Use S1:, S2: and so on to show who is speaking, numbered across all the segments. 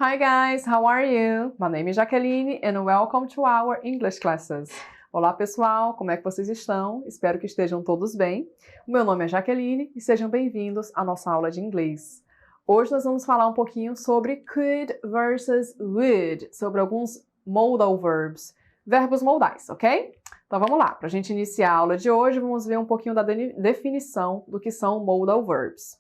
S1: Hi guys, how are you? My name is Jaqueline and welcome to our English classes. Olá pessoal, como é que vocês estão? Espero que estejam todos bem. O meu nome é Jaqueline e sejam bem-vindos à nossa aula de inglês. Hoje nós vamos falar um pouquinho sobre could versus would, sobre alguns modal verbs, verbos modais, ok? Então vamos lá, para a gente iniciar a aula de hoje, vamos ver um pouquinho da definição do que são modal verbs.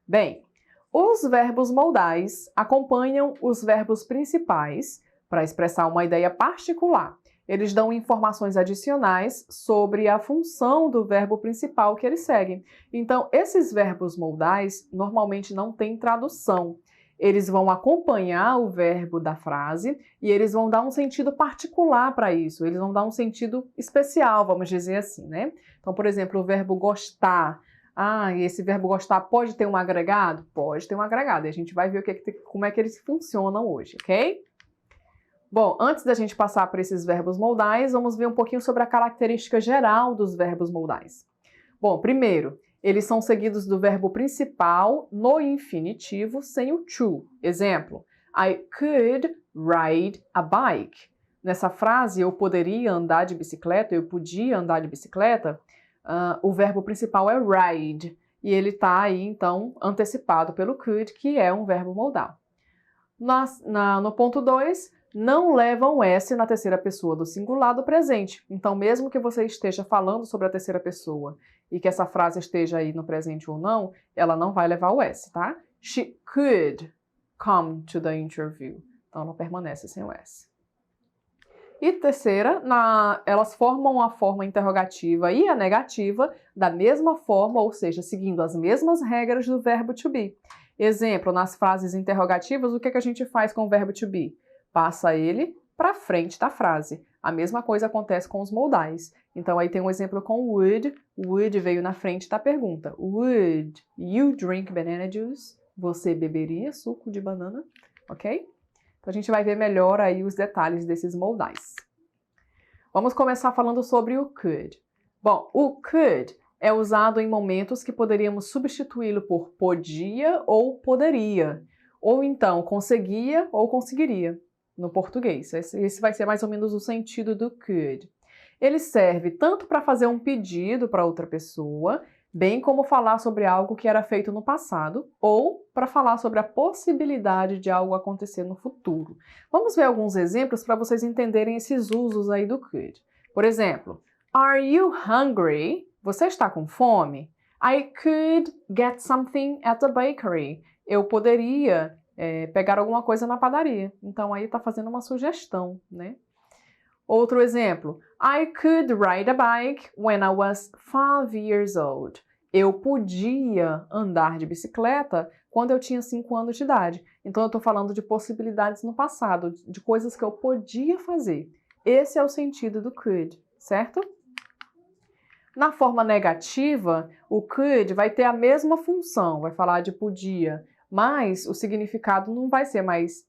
S1: Bem, os verbos modais acompanham os verbos principais para expressar uma ideia particular. Eles dão informações adicionais sobre a função do verbo principal que eles seguem. Então, esses verbos modais normalmente não têm tradução. Eles vão acompanhar o verbo da frase e eles vão dar um sentido particular para isso. Eles vão dar um sentido especial, vamos dizer assim, né? Então, por exemplo, o verbo gostar. E esse verbo gostar pode ter um agregado? Pode ter um agregado. E a gente vai ver como é que eles funcionam hoje, ok? Bom, antes da gente passar por esses verbos modais, vamos ver um pouquinho sobre a característica geral dos verbos modais. Bom, primeiro, eles são seguidos do verbo principal no infinitivo sem o to. Exemplo, I could ride a bike. Nessa frase, eu poderia andar de bicicleta, eu podia andar de bicicleta. O verbo principal é ride, e ele está aí, então, antecipado pelo could, que é um verbo modal. No ponto 2, não leva um S na terceira pessoa do singular do presente. Então, mesmo que você esteja falando sobre a terceira pessoa e que essa frase esteja aí no presente ou não, ela não vai levar o S, tá? She could come to the interview. Então, ela permanece sem o S. E terceira, elas formam a forma interrogativa e a negativa da mesma forma, ou seja, seguindo as mesmas regras do verbo to be. Exemplo, nas frases interrogativas, o que a gente faz com o verbo to be? Passa ele para frente da frase. A mesma coisa acontece com os modais. Então, aí tem um exemplo com would. Would veio na frente da pergunta. Would you drink banana juice? Você beberia suco de banana? Ok? Então, a gente vai ver melhor aí os detalhes desses modais. Vamos começar falando sobre o could. Bom, o could é usado em momentos que poderíamos substituí-lo por podia ou poderia. Ou então, conseguia ou conseguiria, no português. Esse vai ser mais ou menos o sentido do could. Ele serve tanto para fazer um pedido para outra pessoa, bem como falar sobre algo que era feito no passado, ou para falar sobre a possibilidade de algo acontecer no futuro. Vamos ver alguns exemplos para vocês entenderem esses usos aí do could. Por exemplo, Are you hungry? Você está com fome? I could get something at the bakery. Eu poderia pegar alguma coisa na padaria. Então, aí está fazendo uma sugestão, né? Outro exemplo. I could ride a bike when I was 5 years old. Eu podia andar de bicicleta quando eu tinha 5 anos de idade. Então, eu estou falando de possibilidades no passado, de coisas que eu podia fazer. Esse é o sentido do could, certo? Na forma negativa, o could vai ter a mesma função, vai falar de podia, mas o significado não vai ser mais,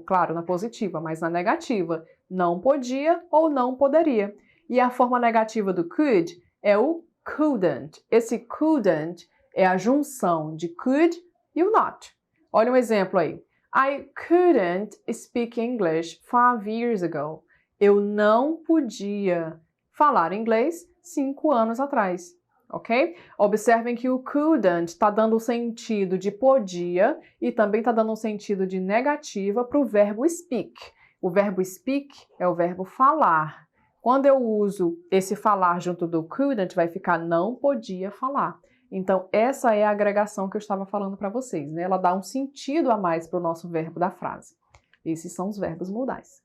S1: claro, na positiva, mas na negativa. Não podia ou não poderia. E a forma negativa do could é o couldn't. Esse couldn't é a junção de could e o not. Olha um exemplo aí. I couldn't speak English 5 years ago. Eu não podia falar inglês 5 anos atrás. Ok? Observem que o couldn't está dando o sentido de podia e também está dando um sentido de negativa para o verbo speak. O verbo speak é o verbo falar. Quando eu uso esse falar junto do couldn't, vai ficar não podia falar. Então, essa é a agregação que eu estava falando para vocês, né? Ela dá um sentido a mais para o nosso verbo da frase. Esses são os verbos modais.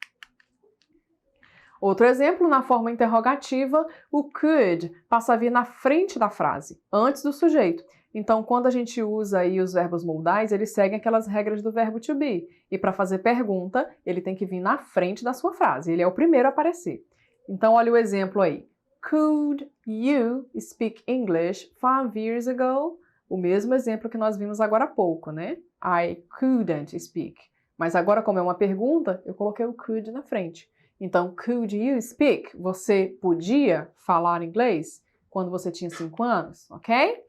S1: Outro exemplo, na forma interrogativa, o could passa a vir na frente da frase, antes do sujeito. Então, quando a gente usa aí os verbos modais, eles seguem aquelas regras do verbo to be. E para fazer pergunta, ele tem que vir na frente da sua frase. Ele é o primeiro a aparecer. Então, olha o exemplo aí. Could you speak English 5 years ago? O mesmo exemplo que nós vimos agora há pouco, né? I couldn't speak. Mas agora, como é uma pergunta, eu coloquei o could na frente. Então, could you speak? Você podia falar inglês quando você tinha 5 anos, ok?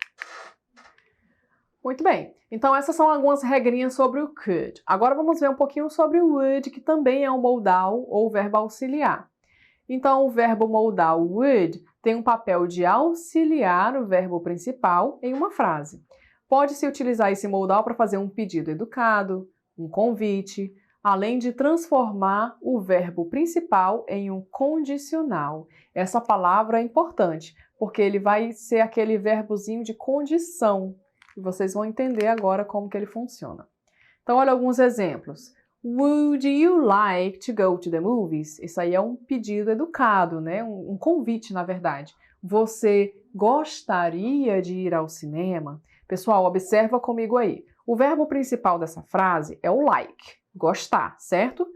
S1: Muito bem, então essas são algumas regrinhas sobre o could. Agora vamos ver um pouquinho sobre o would, que também é um modal ou verbo auxiliar. Então o verbo modal would tem um papel de auxiliar o verbo principal em uma frase. Pode-se utilizar esse modal para fazer um pedido educado, um convite, além de transformar o verbo principal em um condicional. Essa palavra é importante, porque ele vai ser aquele verbozinho de condição. E vocês vão entender agora como que ele funciona. Então, olha alguns exemplos. Would you like to go to the movies? Isso aí é um pedido educado, né? Um convite, na verdade. Você gostaria de ir ao cinema? Pessoal, observa comigo aí. O verbo principal dessa frase é o like, gostar, certo?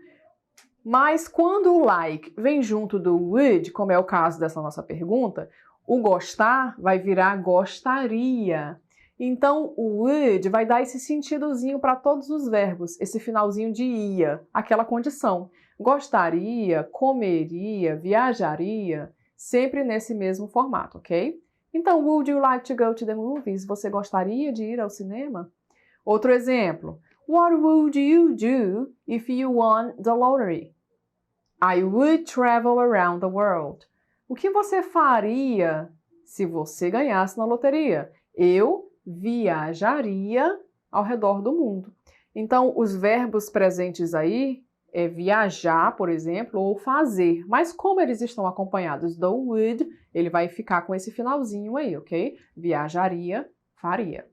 S1: Mas quando o like vem junto do would, como é o caso dessa nossa pergunta, o gostar vai virar gostaria. Então, o would vai dar esse sentidozinho para todos os verbos, esse finalzinho de ia, aquela condição. Gostaria, comeria, viajaria, sempre nesse mesmo formato, ok? Então, would you like to go to the movies? Você gostaria de ir ao cinema? Outro exemplo. What would you do if you won the lottery? I would travel around the world. O que você faria se você ganhasse na loteria? Eu viajaria ao redor do mundo. Então, os verbos presentes aí é viajar, por exemplo, ou fazer. Mas como eles estão acompanhados do would, ele vai ficar com esse finalzinho aí, ok? Viajaria, faria.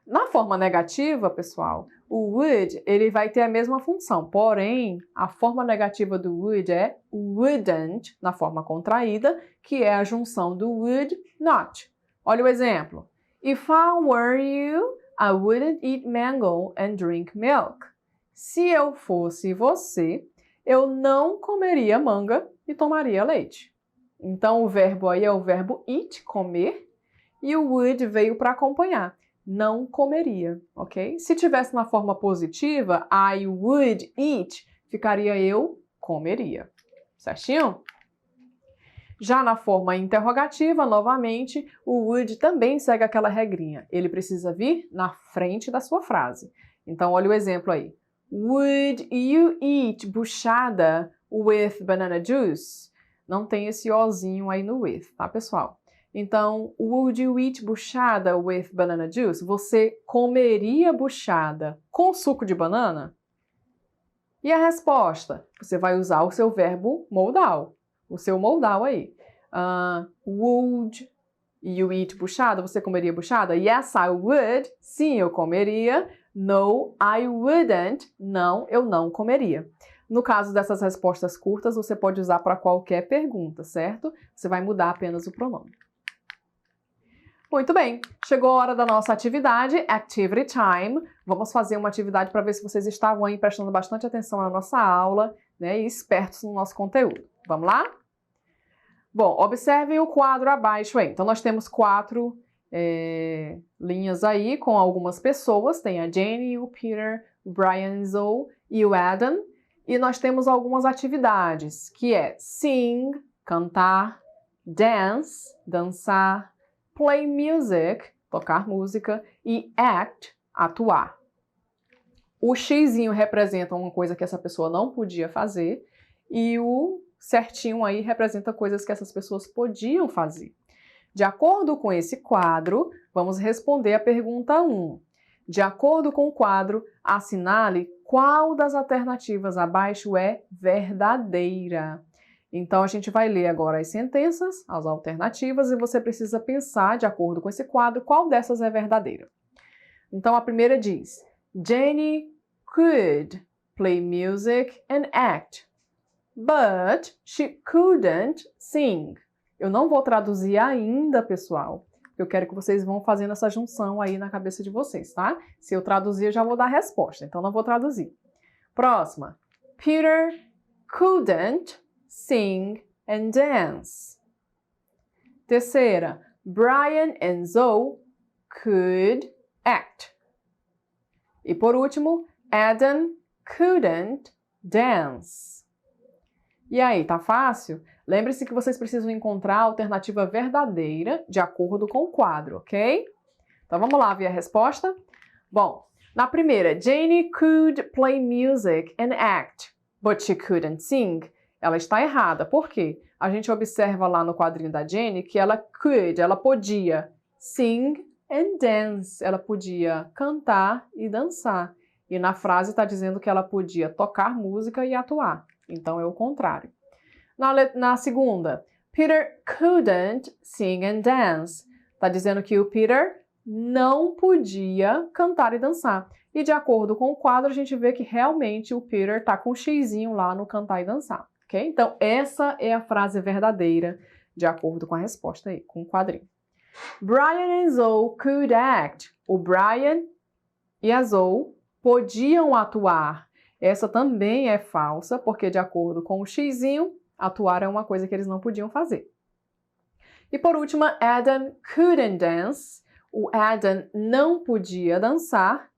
S1: Na forma negativa, pessoal, o would ele vai ter a mesma função, porém, a forma negativa do would é wouldn't, na forma contraída, que é a junção do would, not. Olha o exemplo. If I were you, I wouldn't eat mango and drink milk. Se eu fosse você, eu não comeria manga e tomaria leite. Então, o verbo aí é o verbo eat, comer, e o would veio para acompanhar. Não comeria, ok? Se tivesse na forma positiva, I would eat, ficaria eu comeria. Certinho? Já na forma interrogativa, novamente, o would também segue aquela regrinha. Ele precisa vir na frente da sua frase. Então, olha o exemplo aí. Would you eat buchada with banana juice? Não tem esse ozinho aí no with, tá, pessoal? Então, would you eat buchada with banana juice? Você comeria buchada com suco de banana? E a resposta? Você vai usar o seu verbo modal. O seu modal aí. Would you eat buchada? Você comeria buchada? Yes, I would. Sim, eu comeria. No, I wouldn't. Não, eu não comeria. No caso dessas respostas curtas, você pode usar para qualquer pergunta, certo? Você vai mudar apenas o pronome. Muito bem, chegou a hora da nossa atividade, Activity Time. Vamos fazer uma atividade para ver se vocês estavam aí prestando bastante atenção na nossa aula, né, e espertos no nosso conteúdo. Vamos lá? Bom, observem o quadro abaixo aí. Então, nós temos 4 linhas aí com algumas pessoas. Tem a Jenny, o Peter, o Brian, o Zoe e o Adam. E nós temos algumas atividades, que é sing, cantar, dance, dançar, play music, tocar música, e act, atuar. O xizinho representa uma coisa que essa pessoa não podia fazer e o certinho aí representa coisas que essas pessoas podiam fazer. De acordo com esse quadro, vamos responder a pergunta 1. De acordo com o quadro, assinale qual das alternativas abaixo é verdadeira. Então, a gente vai ler agora as sentenças, as alternativas, e você precisa pensar, de acordo com esse quadro, qual dessas é verdadeira. Então, a primeira diz, Jenny could play music and act, but she couldn't sing. Eu não vou traduzir ainda, pessoal. Eu quero que vocês vão fazendo essa junção aí na cabeça de vocês, tá? Se eu traduzir, eu já vou dar a resposta, então não vou traduzir. Próxima. Peter couldn't sing and dance. Terceira. Brian and Zoe could act. E por último, Adam couldn't dance. E aí, tá fácil? Lembre-se que vocês precisam encontrar a alternativa verdadeira de acordo com o quadro, ok? Então vamos lá ver a resposta? Bom, na primeira, Jane could play music and act, but she couldn't sing. Ela está errada. Por quê? A gente observa lá no quadrinho da Jane que ela could, ela podia sing and dance. Ela podia cantar e dançar. E na frase está dizendo que ela podia tocar música e atuar. Então é o contrário. Na segunda, Peter couldn't sing and dance. Está dizendo que o Peter não podia cantar e dançar. E de acordo com o quadro, a gente vê que realmente o Peter está com um xizinho lá no cantar e dançar. Okay? Então, essa é a frase verdadeira, de acordo com a resposta aí, com o quadrinho. Brian and Zoe could act. O Brian e a Zoe podiam atuar. Essa também é falsa, porque de acordo com o xizinho, atuar é uma coisa que eles não podiam fazer. E por último, Adam couldn't dance. O Adam não podia dançar.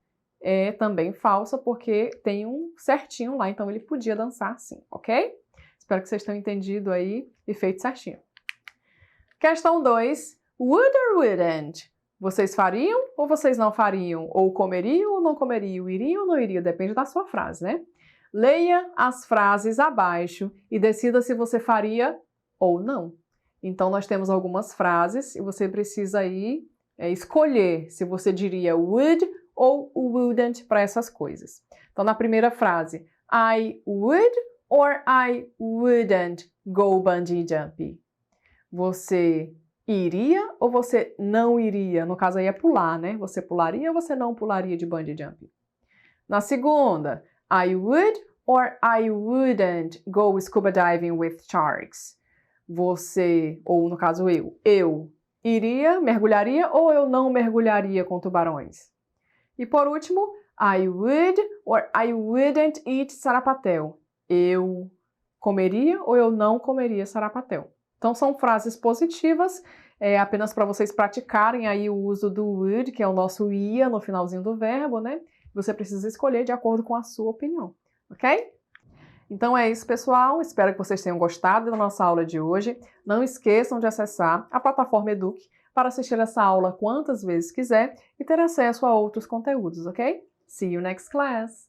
S1: É também falsa, porque tem um certinho lá, então ele podia dançar sim, ok? Espero que vocês tenham entendido aí e feito certinho. Questão 2. Would or wouldn't? Vocês fariam ou vocês não fariam? Ou comeriam ou não comeriam? Iriam ou não iriam? Depende da sua frase, né? Leia as frases abaixo e decida se você faria ou não. Então, nós temos algumas frases e você precisa aí escolher se você diria would ou wouldn't para essas coisas. Então, na primeira frase, I would or I wouldn't go bungee jumping. Você iria ou você não iria? No caso aí é pular, né? Você pularia ou você não pularia de bungee jumping? Na segunda, I would or I wouldn't go scuba diving with sharks. Você, ou no caso eu iria, mergulharia ou eu não mergulharia com tubarões? E por último, I would or I wouldn't eat sarapatel. Eu comeria ou eu não comeria sarapatel. Então são frases positivas, apenas para vocês praticarem aí o uso do would, que é o nosso ia no finalzinho do verbo, né? Você precisa escolher de acordo com a sua opinião, ok? Então é isso, pessoal. Espero que vocês tenham gostado da nossa aula de hoje. Não esqueçam de acessar a plataforma Eduque para assistir essa aula quantas vezes quiser e ter acesso a outros conteúdos, ok? See you next class!